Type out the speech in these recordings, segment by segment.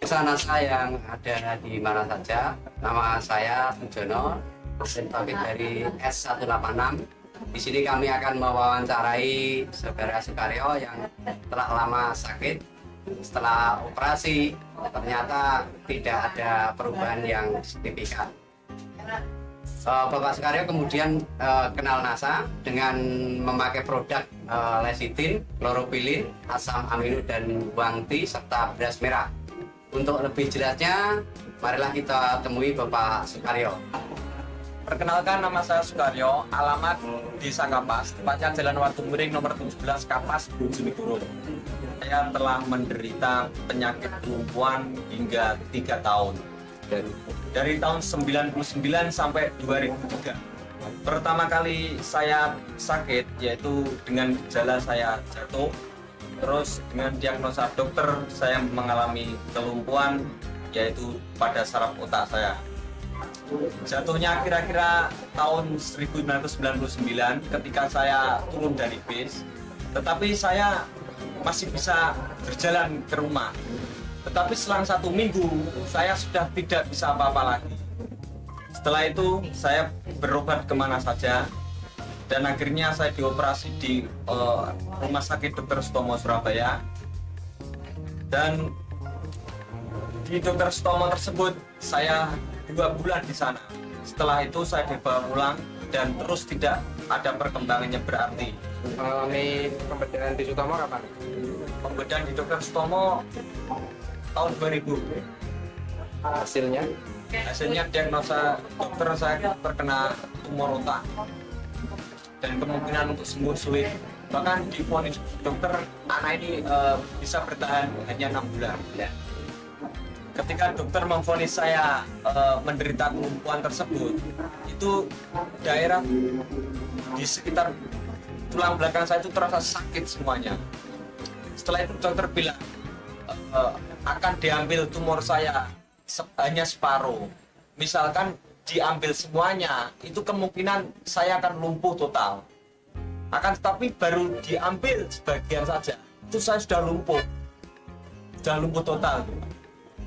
Pemirsa NASA yang ada di mana saja, nama saya Sujono, Bapak dari S186. Di sini kami akan mewawancarai saudara Sukaryo yang telah lama sakit. Setelah operasi, ternyata tidak ada perubahan yang signifikan. Bapak Sukaryo kemudian kenal NASA dengan memakai produk lecitin, kloropilin, asam amino dan wangti serta beras merah. Untuk lebih jelasnya, marilah kita temui Bapak Sukaryo. Perkenalkan, nama saya Sukaryo, alamat Desa Kapas, tepatnya Jalan Watu Miring nomor 17 Kapas, Bojonegoro. Saya telah menderita penyakit kelumpuhan hingga 3 tahun. Dari tahun 99 sampai 2003. Pertama kali saya sakit yaitu dengan gejala saya jatuh. Terus dengan diagnosa dokter saya mengalami kelumpuhan yaitu pada saraf otak saya. Jatuhnya kira-kira tahun 1999 ketika saya turun dari bis. Tetapi saya masih bisa berjalan ke rumah. Tetapi selang 1 minggu saya sudah tidak bisa apa-apa lagi. Setelah itu saya berobat kemana saja dan akhirnya saya dioperasi di Rumah Sakit Dr. Sutomo Surabaya. Dan di Dr. Sutomo tersebut saya 2 bulan di sana. Setelah itu saya dibawa pulang dan terus tidak ada perkembangannya berarti. Mengalami pembedahan di Sutomo kapan? Pembedahan di Dr. Sutomo tahun 2000. Hasilnya diagnosa dokter saya terkena tumor otak dan kemungkinan untuk sembuh sulit. Bahkan divonis dokter anak ini bisa bertahan hanya 6 bulan. Ketika dokter memvonis saya menderita kelumpuhan tersebut, itu daerah di sekitar tulang belakang saya itu terasa sakit semuanya. Setelah itu dokter bilang akan diambil tumor saya hanya separuh. Misalkan diambil semuanya, itu kemungkinan saya akan lumpuh total. Akan tetapi baru diambil sebagian saja, itu saya sudah lumpuh total.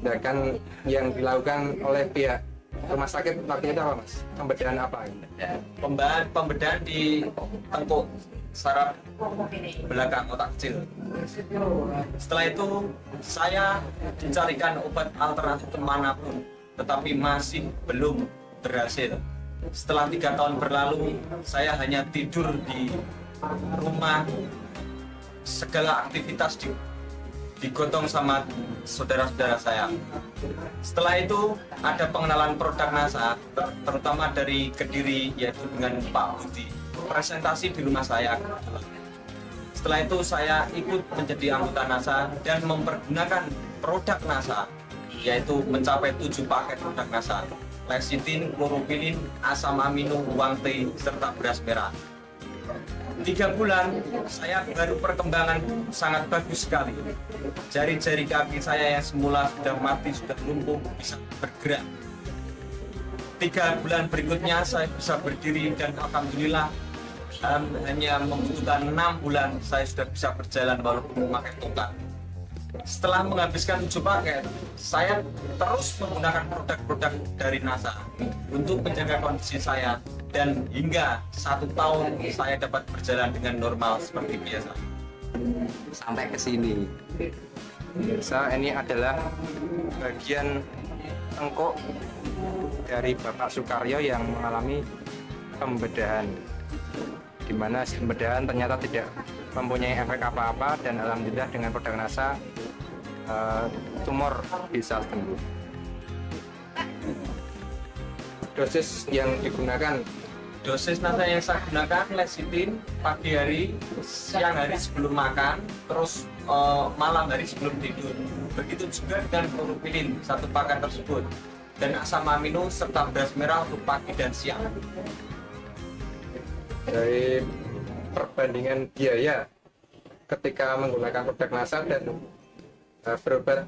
Nah, kan yang dilakukan oleh pihak rumah sakit waktu itu apa, Mas? Pembedahan apa? Pembedahan di tengkuk saraf belakang otak kecil. Setelah itu saya dicarikan obat alternatif kemanapun, tetapi masih belum berhasil. Setelah 3 tahun berlalu, saya hanya tidur di rumah, segala aktivitas digotong sama saudara-saudara saya. Setelah itu ada pengenalan produk NASA, terutama dari Kediri, yaitu dengan Pak Budi, presentasi di rumah saya. Setelah itu saya ikut menjadi anggota NASA dan mempergunakan produk NASA, yaitu mencapai 7 paket produk NASA: lecitin, kloropilin, asam amino, wangti, serta beras merah. 3 bulan saya baru perkembangan sangat bagus sekali. Jari-jari kaki saya yang semula sudah mati, sudah lumpuh, bisa bergerak. 3 bulan berikutnya saya bisa berdiri dan alhamdulillah hanya membutuhkan 6 bulan saya sudah bisa berjalan walaupun memakai tongkat. Setelah menghabiskan 7 paket, saya terus menggunakan produk-produk dari NASA untuk menjaga kondisi saya, dan hingga 1 tahun saya dapat berjalan dengan normal seperti biasa. Sampai ke sini. Pemirsa, ini adalah bagian tengkuk dari Bapak Sukaryo yang mengalami pembedahan, di mana pembedahan ternyata tidak mempunyai efek apa-apa, dan alhamdulillah dengan produk NASA tumor bisa sembuh. Dosis yang digunakan, Dosis NASA yang saya gunakan lecitin pagi hari, siang hari sebelum makan, terus malam hari sebelum tidur. Begitu juga dengan kloropilin 1 paket tersebut, dan asam amino serta beras merah untuk pagi dan siang. dari perbandingan biaya ketika menggunakan produk NASA dan berobat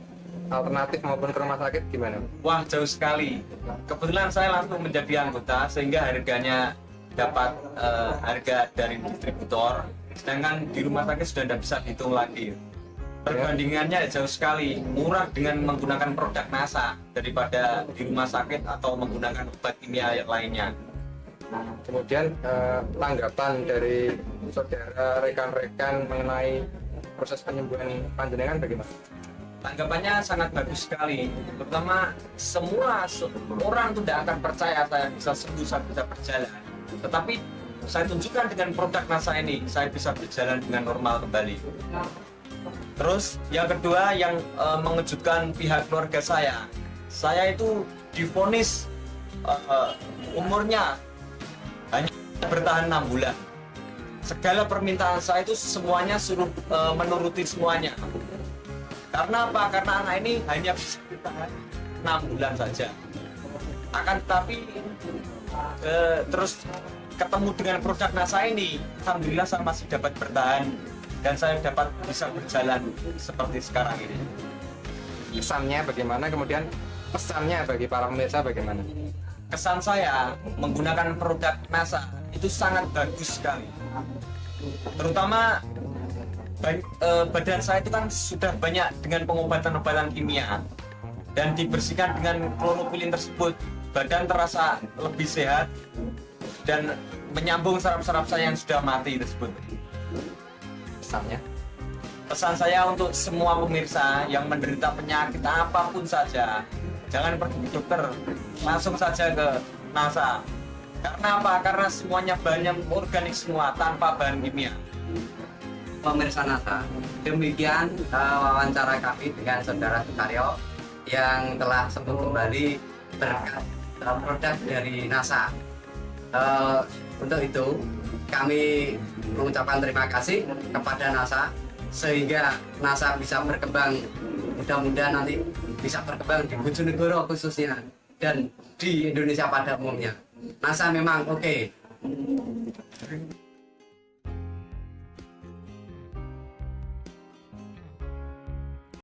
alternatif maupun ke rumah sakit gimana? Wah, jauh sekali. Kebetulan saya langsung menjadi anggota sehingga harganya dapat harga dari distributor, sedangkan di rumah sakit sudah tidak bisa dihitung lagi. Perbandingannya jauh sekali, murah dengan menggunakan produk NASA daripada di rumah sakit atau menggunakan obat kimia yang lainnya. Kemudian tanggapan dari saudara rekan-rekan mengenai proses penyembuhan panjenengan bagaimana? Tanggapannya sangat bagus sekali, terutama semua orang tidak akan percaya saya bisa sembuh, saya bisa berjalan. Tetapi saya tunjukkan dengan produk NASA ini, saya bisa berjalan dengan normal kembali. Terus yang kedua yang mengejutkan pihak keluarga saya itu divonis umurnya hanya bertahan 6 bulan. Segala permintaan saya itu semuanya suruh menuruti semuanya. Karena apa? Karena anak ini hanya bisa bertahan 6 bulan saja. Akan tetapi terus ketemu dengan produk NASA ini, alhamdulillah saya masih dapat bertahan dan saya dapat bisa berjalan seperti sekarang ini. Kesannya bagaimana, kemudian pesannya bagi para pemirsa bagaimana? Kesan saya menggunakan produk NASA itu sangat bagus sekali. Terutama badan saya itu kan sudah banyak dengan pengobatan-obatan kimia dan dibersihkan dengan klorofilin tersebut, badan terasa lebih sehat dan menyambung saraf-saraf saya yang sudah mati tersebut. Pesannya? Pesan saya untuk semua pemirsa yang menderita penyakit apapun saja, jangan pergi ke dokter, langsung saja ke NASA. Karena apa? Karena semuanya bahannya organik semua, tanpa bahan kimia. Pemirsa NASA, demikian wawancara kami dengan Saudara Sukaryo yang telah sembuh kembali berkat produk dari NASA. Untuk itu kami mengucapkan terima kasih kepada NASA sehingga NASA bisa berkembang, mudah-mudahan nanti bisa berkembang di Bojonegoro khususnya dan di Indonesia pada umumnya. NASA memang oke.